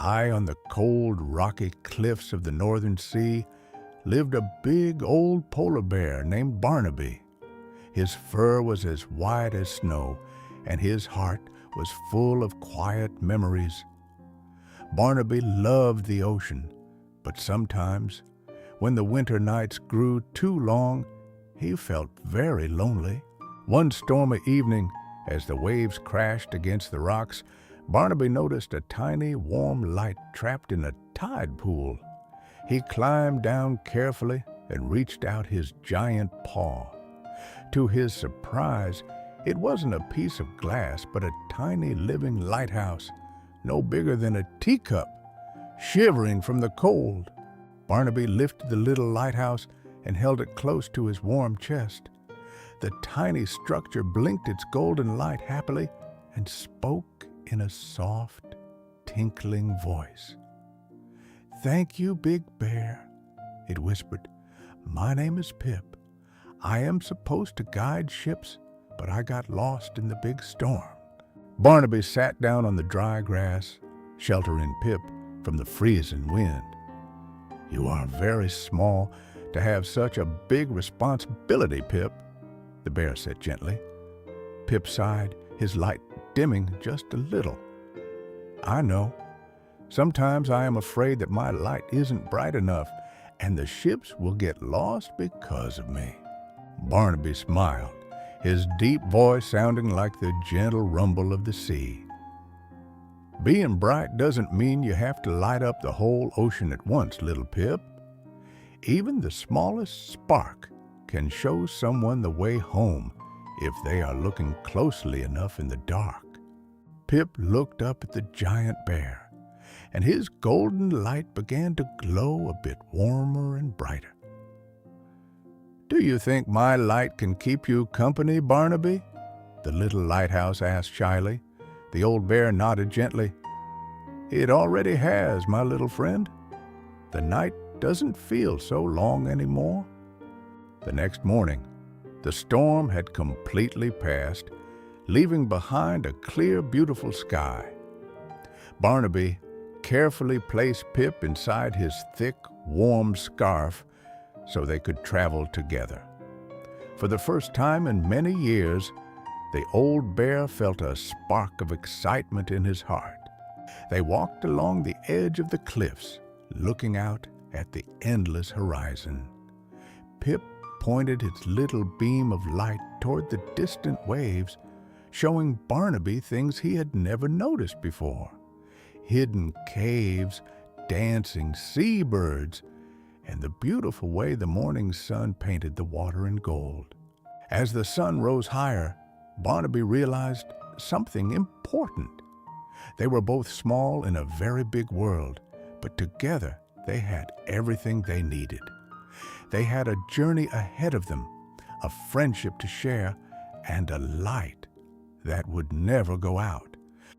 High on the cold, rocky cliffs of the northern sea lived a big old polar bear named Barnaby. His fur was as white as snow, and his heart was full of quiet memories. Barnaby loved the ocean, but sometimes, when the winter nights grew too long, he felt very lonely. One stormy evening, as the waves crashed against the rocks, Barnaby noticed a tiny, warm light trapped in a tide pool. He climbed down carefully and reached out his giant paw. To his surprise, it wasn't a piece of glass, but a tiny living lighthouse, no bigger than a teacup, shivering from the cold. Barnaby lifted the little lighthouse and held it close to his warm chest. The tiny structure blinked its golden light happily and spoke in a soft, tinkling voice. "Thank you, Big Bear," it whispered. "My name is Pip. I am supposed to guide ships, but I got lost in the big storm." Barnaby sat down on the dry grass, sheltering Pip from the freezing wind. "You are very small to have such a big responsibility, Pip," the bear said gently. Pip sighed, his light dimming just a little. "I know. Sometimes I am afraid that my light isn't bright enough, and the ships will get lost because of me." Barnaby smiled, his deep voice sounding like the gentle rumble of the sea. "Being bright doesn't mean you have to light up the whole ocean at once, little Pip. Even the smallest spark can show someone the way home if they are looking closely enough in the dark." Pip looked up at the giant bear, and his golden light began to glow a bit warmer and brighter. "Do you think my light can keep you company, Barnaby?" the little lighthouse asked shyly. The old bear nodded gently. "It already has, my little friend. The night doesn't feel so long anymore." The next morning, the storm had completely passed, leaving behind a clear, beautiful sky. Barnaby carefully placed Pip inside his thick, warm scarf so they could travel together. For the first time in many years, the old bear felt a spark of excitement in his heart. They walked along the edge of the cliffs, looking out at the endless horizon. Pip pointed its little beam of light toward the distant waves, showing Barnaby things he had never noticed before: hidden caves, dancing seabirds, and the beautiful way the morning sun painted the water in gold. As the sun rose higher, Barnaby realized something important. They were both small in a very big world, but together they had everything they needed. They had a journey ahead of them, a friendship to share, and a light that would never go out.